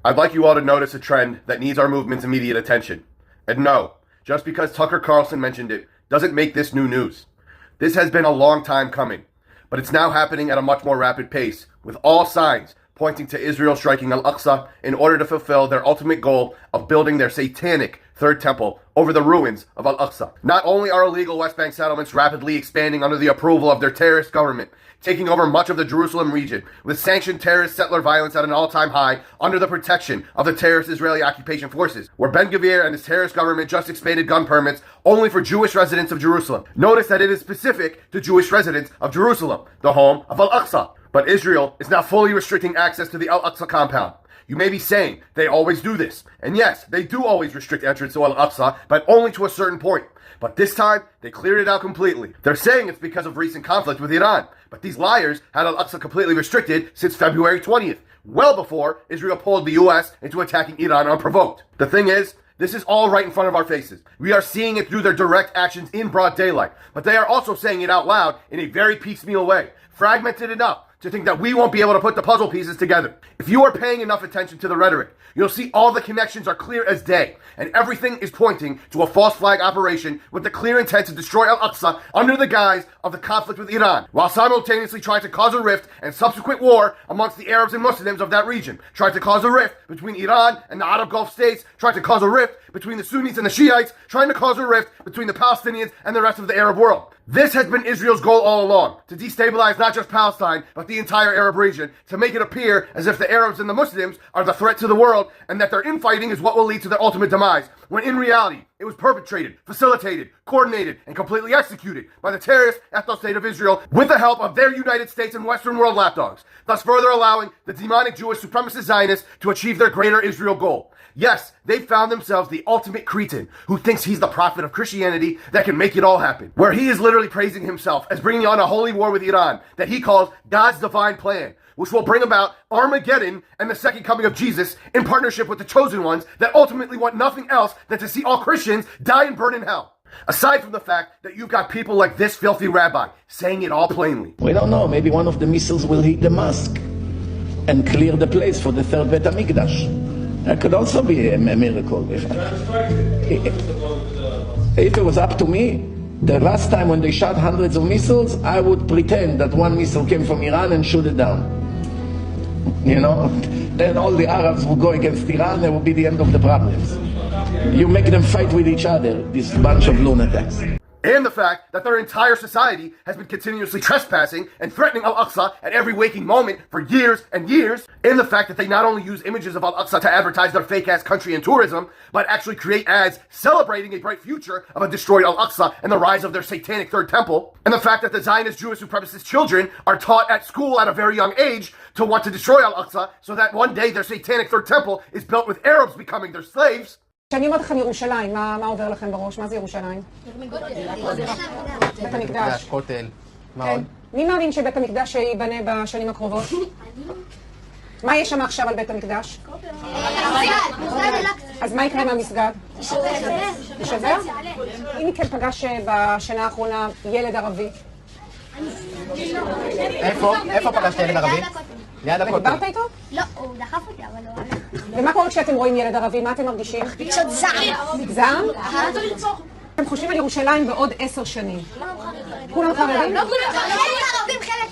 I'd like you all to notice a trend that needs our movement's immediate attention. And no, just because Tucker Carlson mentioned it doesn't make this new news. This has been a long time coming, but it's now happening at a much more rapid pace, with all signs pointing to Israel striking Al-Aqsa in order to fulfill their ultimate goal of building their satanic Third Temple over the ruins of Al-Aqsa. Not only are illegal West Bank settlements rapidly expanding under the approval of their terrorist government, taking over much of the Jerusalem region, with sanctioned terrorist settler violence at an all-time high under the protection of the terrorist Israeli occupation forces, where Ben-Gvir and his terrorist government just expanded gun permits only for Jewish residents of Jerusalem. Notice that it is specific to Jewish residents of Jerusalem, the home of Al-Aqsa. But Israel is now fully restricting access to the Al-Aqsa compound. You may be saying they always do this. And yes, they do always restrict entrance to Al-Aqsa, but only to a certain point. But this time, they cleared it out completely. They're saying it's because of recent conflict with Iran. But these liars had Al-Aqsa completely restricted since February 20th, well before Israel pulled the U.S. into attacking Iran unprovoked. The thing is, this is all right in front of our faces. We are seeing it through their direct actions in broad daylight. But they are also saying it out loud in a very piecemeal way, fragmented enough to think that we won't be able to put the puzzle pieces together. If you are paying enough attention to the rhetoric, you'll see all the connections are clear as day, and everything is pointing to a false flag operation with the clear intent to destroy Al-Aqsa under the guise of the conflict with Iran, while simultaneously trying to cause a rift and subsequent war amongst the Arabs and Muslims of that region, trying to cause a rift between Iran and the Arab Gulf states, trying to cause a rift between the Sunnis and the Shiites, trying to cause a rift between the Palestinians and the rest of the Arab world. This has been Israel's goal all along, to destabilize not just Palestine, but the entire Arab region, to make it appear as if the Arabs and the Muslims are the threat to the world, and that their infighting is what will lead to their ultimate demise, when in reality, it was perpetrated, facilitated, coordinated, and completely executed by the terrorist ethno-state of Israel with the help of their United States and Western world lapdogs, thus further allowing the demonic Jewish supremacist Zionists to achieve their greater Israel goal. Yes, they found themselves the ultimate cretin who thinks he's the prophet of Christianity that can make it all happen, where he is literally praising himself as bringing on a holy war with Iran that he calls God's divine plan, which will bring about Armageddon and the second coming of Jesus in partnership with the chosen ones that ultimately want nothing else than to see all Christians die and burn in hell. Aside from the fact that you've got people like this filthy rabbi saying it all plainly. We don't know, maybe one of the missiles will hit the mosque and clear the place for the third Bet HaMikdash. That could also be a miracle. If it was up to me, the last time when they shot hundreds of missiles, I would pretend that one missile came from Iran and shoot it down. You know, then all the Arabs would go against Iran, that would be the end of the problems. You make them fight with each other, this bunch of lunatics. And the fact that their entire society has been continuously trespassing and threatening Al-Aqsa at every waking moment for years and years. And the fact that they not only use images of Al-Aqsa to advertise their fake-ass country and tourism, but actually create ads celebrating a bright future of a destroyed Al-Aqsa and the rise of their satanic Third Temple. And the fact that the Zionist Jewish supremacist children are taught at school at a very young age to want to destroy Al-Aqsa so that one day their satanic Third Temple is built with Arabs becoming their slaves. כשאני אומרת לכם ירושלים, מה עובר לכם בראש? מה זה ירושלים? בית המקדש. כותל. מה כן. עוד? מי מאמין שבית המקדש ייבנה בשנים הקרובות? מה יש שם עכשיו על בית המקדש? אז מה יקרה עם המסגד? ישבר? אם מכן פגש בשנה האחרונה ילד ערבי? איפה פגשת ילד ערבי? ליד הכותל. ודיברת איתו? לא, הוא דחף אותי, אבל לא הלך. ומה קורה כשאתם רואים ילד ערבי? מה אתם מרגישים? פשוט זעם. זעם? אתם חושבים על ירושלים בעוד 10 שנים. כולם חרדים? לא כולם ערבים, חלק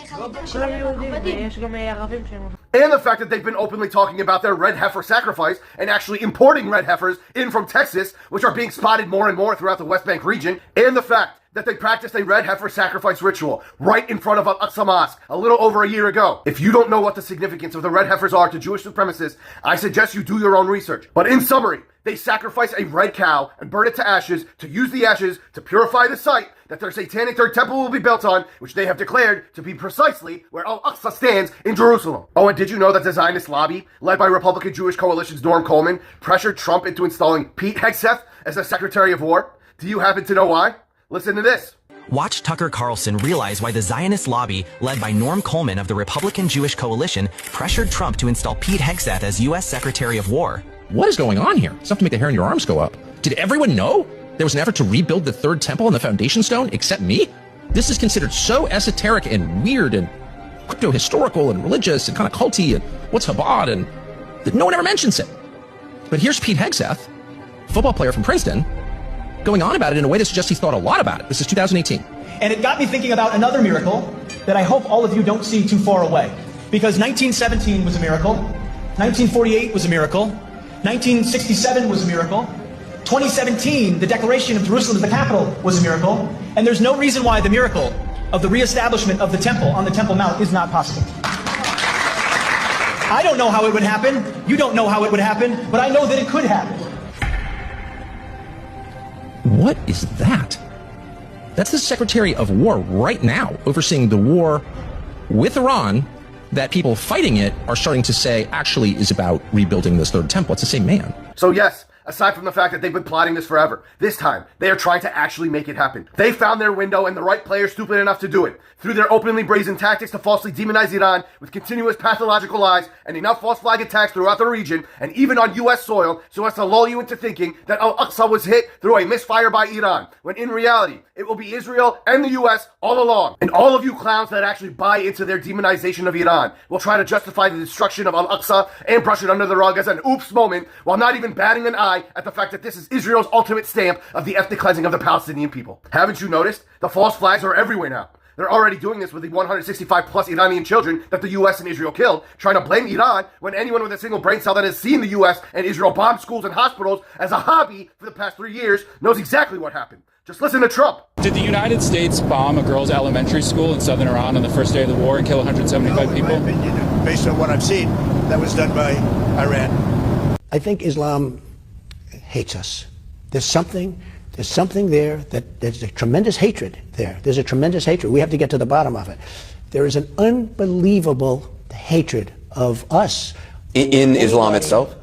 חרדים. כולם יהודים, יש גם ערבים שהם... And the fact that they've been openly talking about their red heifer sacrifice and actually importing red heifers in from Texas, which are being spotted more and more throughout the West Bank region. And the fact that they practiced a red heifer sacrifice ritual right in front of Al-Aqsa Mosque a little over a year ago. If you don't know what the significance of the red heifers are to Jewish supremacists, I suggest you do your own research. But in summary, they sacrifice a red cow and burn it to ashes to use the ashes to purify the site that their satanic Third Temple will be built on, which they have declared to be precisely where Al-Aqsa stands in Jerusalem. Oh, and did you know that the Zionist lobby, led by Republican Jewish Coalition's Norm Coleman, pressured Trump into installing Pete Hegseth as the Secretary of War? Do you happen to know why? Listen to this. Watch Tucker Carlson realize why the Zionist lobby, led by Norm Coleman of the Republican Jewish Coalition, pressured Trump to install Pete Hegseth as U.S. Secretary of War. What is going on here? It's enough to make the hair on your arms go up. Did everyone know there was an effort to rebuild the Third Temple and the foundation stone except me? This is considered so esoteric and weird and crypto-historical and religious and kind of culty and what's Chabad and that no one ever mentions it. But here's Pete Hegseth, football player from Princeton, going on about it in a way that suggests he's thought a lot about it. This is 2018. And it got me thinking about another miracle that I hope all of you don't see too far away. Because 1917 was a miracle, 1948 was a miracle, 1967 was a miracle, 2017, the declaration of Jerusalem as the capital was a miracle, and there's no reason why the miracle of the reestablishment of the temple on the Temple Mount is not possible. I don't know how it would happen, you don't know how it would happen, but I know that it could happen. What is that? That's the Secretary of War right now, overseeing the war with Iran that people fighting it are starting to say actually is about rebuilding this third temple. It's the same man. So yes, aside from the fact that they've been plotting this forever, this time they are trying to actually make it happen. They found their window and the right player stupid enough to do it. Through their openly brazen tactics to falsely demonize Iran with continuous pathological lies and enough false flag attacks throughout the region and even on U.S. soil so as to lull you into thinking that Al-Aqsa was hit through a misfire by Iran, when in reality, it will be Israel and the U.S. all along. And all of you clowns that actually buy into their demonization of Iran will try to justify the destruction of Al-Aqsa and brush it under the rug as an oops moment while not even batting an eye at the fact that this is Israel's ultimate stamp of the ethnic cleansing of the Palestinian people. Haven't you noticed? The false flags are everywhere now. They're already doing this with the 165 plus Iranian children that the US and Israel killed, trying to blame Iran when anyone with a single brain cell that has seen the US and Israel bomb schools and hospitals as a hobby for the past 3 years knows exactly what happened. Just listen to Trump. Did the United States bomb a girls' elementary school in southern Iran on the first day of the war and kill 175 people? In my opinion, based on what I've seen, that was done by Iran. I think Islam hates us. There's something there that there's a tremendous hatred there. There's a tremendous hatred. We have to get to the bottom of it. There is an unbelievable hatred of us. In Islam itself?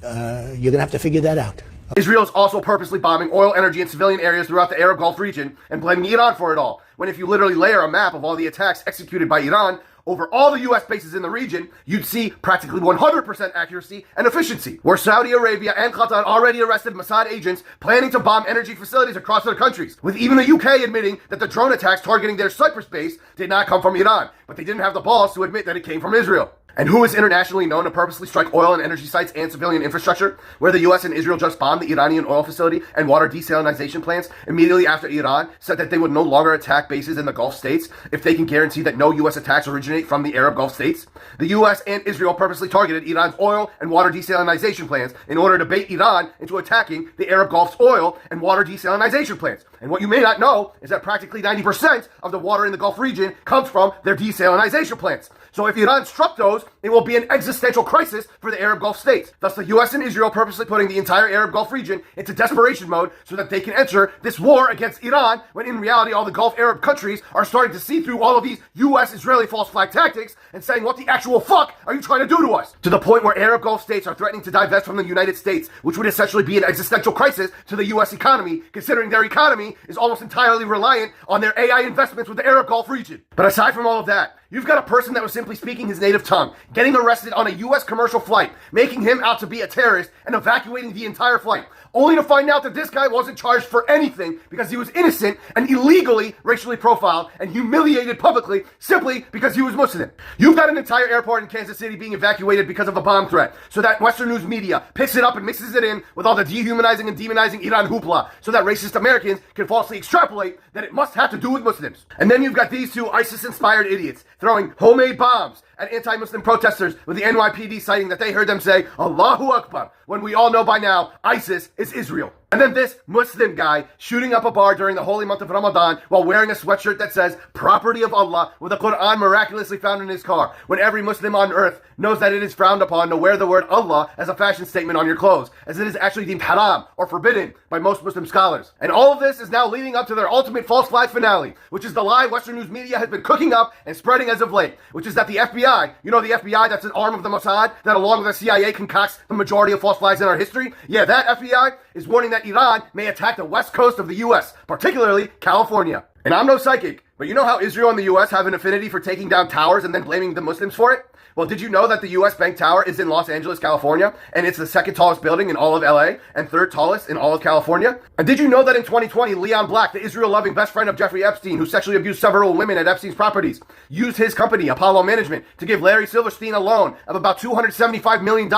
You're going to have to figure that out. Israel is also purposely bombing oil, energy, and civilian areas throughout the Arab Gulf region and blaming Iran for it all. When if you literally layer a map of all the attacks executed by Iran over all the U.S. bases in the region, you'd see practically 100% accuracy and efficiency. Where Saudi Arabia and Qatar already arrested Mossad agents planning to bomb energy facilities across their countries, with even the UK admitting that the drone attacks targeting their Cyprus base did not come from Iran, but they didn't have the balls to admit that it came from Israel. And who is internationally known to purposely strike oil and energy sites and civilian infrastructure, where the US and Israel just bombed the Iranian oil facility and water desalinization plants immediately after Iran said that they would no longer attack bases in the Gulf states if they can guarantee that no US attacks originate from the Arab Gulf states? The US and Israel purposely targeted Iran's oil and water desalinization plants in order to bait Iran into attacking the Arab Gulf's oil and water desalinization plants. And what you may not know is that practically 90% of the water in the Gulf region comes from their desalinization plants. So if Iran struck those, it will be an existential crisis for the Arab Gulf states. Thus, the US and Israel purposely putting the entire Arab Gulf region into desperation mode so that they can enter this war against Iran, when in reality all the Gulf Arab countries are starting to see through all of these US-Israeli false flag tactics and saying, what the actual fuck are you trying to do to us? To the point where Arab Gulf states are threatening to divest from the United States, which would essentially be an existential crisis to the US economy, considering their economy is almost entirely reliant on their AI investments with the Arab Gulf region. But aside from all of that, you've got a person that was simply speaking his native tongue, getting arrested on a U.S. commercial flight, making him out to be a terrorist, and evacuating the entire flight, only to find out that this guy wasn't charged for anything because he was innocent and illegally racially profiled and humiliated publicly simply because he was Muslim. You've got an entire airport in Kansas City being evacuated because of a bomb threat, so that Western news media picks it up and mixes it in with all the dehumanizing and demonizing Iran hoopla, so that racist Americans can falsely extrapolate that it must have to do with Muslims. And then you've got these two ISIS-inspired idiots throwing homemade bombs at anti-Muslim protesters with the NYPD citing that they heard them say Allahu Akbar, when we all know by now ISIS is Israel. And then this Muslim guy shooting up a bar during the holy month of Ramadan while wearing a sweatshirt that says property of Allah with the Quran miraculously found in his car, when every Muslim on earth knows that it is frowned upon to wear the word Allah as a fashion statement on your clothes, as it is actually deemed haram or forbidden by most Muslim scholars. And all of this is now leading up to their ultimate false flag finale, which is the lie Western news media has been cooking up and spreading as of late, which is that the FBI, you know the FBI that's an arm of the Mossad that along with the CIA concocts the majority of false flags in our history? Yeah, that FBI is warning that Iran may attack the west coast of the US, particularly California. And I'm no psychic, but you know how Israel and the US have an affinity for taking down towers and then blaming the Muslims for it? Well, did you know that the U.S. Bank Tower is in Los Angeles, California, and it's the second tallest building in all of LA and third tallest in all of California? And did you know that in 2020, Leon Black, the Israel-loving best friend of Jeffrey Epstein, who sexually abused several women at Epstein's properties, used his company, Apollo Management, to give Larry Silverstein a loan of about $275 million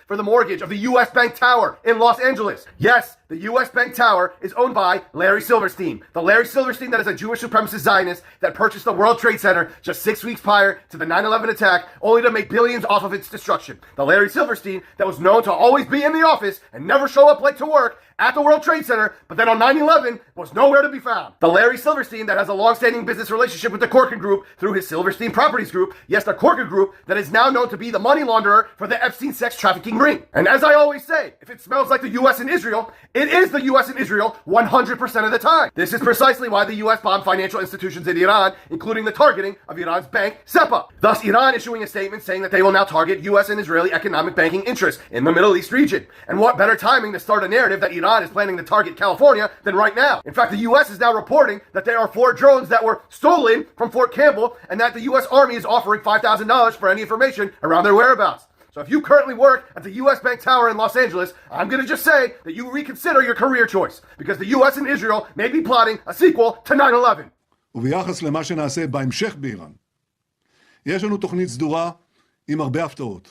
for the mortgage of the U.S. Bank Tower in Los Angeles? Yes, the U.S. Bank Tower is owned by Larry Silverstein. The Larry Silverstein that is a Jewish supremacist Zionist that purchased the World Trade Center just 6 weeks prior to the 9/11 attack, only to make billions off of its destruction. The Larry Silverstein that was known to always be in the office and never show up late to work at the World Trade Center, but then on 9/11 was nowhere to be found. The Larry Silverstein that has a long-standing business relationship with the Corcoran Group through his Silverstein Properties Group. Yes, the Corcoran Group that is now known to be the money launderer for the Epstein sex trafficking ring. And as I always say, if it smells like the U.S. and Israel, it is the U.S. and Israel 100% of the time. This is precisely why the U.S. bombed financial institutions in Iran, including the targeting of Iran's bank, SEPA. Thus, Iran issuing a statement saying that they will now target U.S. and Israeli economic banking interests in the Middle East region. And what better timing to start a narrative that Iran is planning to target California than right now? In fact, the U.S. is now reporting that there are 4 drones that were stolen from Fort Campbell and that the U.S. Army is offering $5,000 for any information around their whereabouts. So if you currently work at the U.S. Bank Tower in Los Angeles, I'm going to just say that you reconsider your career choice, because the U.S. and Israel may be plotting a sequel to 9/11. וביחס למה שנעשה בהמשך באיראן, יש לנו תוכנית סדורה עם הרבה הפתעות.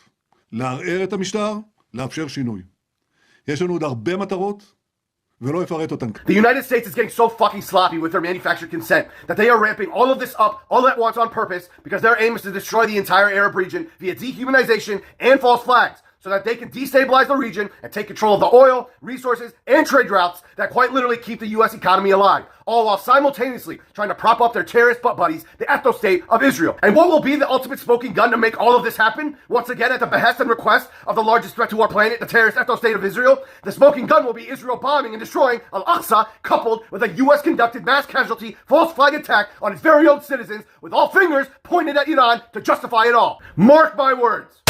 לערער את המשטר, לאפשר שינוי. יש לנו עוד הרבה מטרות, ולא אפרט אותן. The United States is getting so fucking sloppy with their manufactured consent that they are ramping all of this up all at once on purpose, because their aim is to destroy the entire Arab region via dehumanization and false flags, so that they can destabilize the region and take control of the oil, resources, and trade routes that quite literally keep the U.S. economy alive, all while simultaneously trying to prop up their terrorist butt buddies, the ethno-state of Israel. And what will be the ultimate smoking gun to make all of this happen? Once again, at the behest and request of the largest threat to our planet, the terrorist ethno-state of Israel, the smoking gun will be Israel bombing and destroying Al-Aqsa, coupled with a U.S.-conducted mass casualty false flag attack on its very own citizens, with all fingers pointed at Iran to justify it all. Mark my words.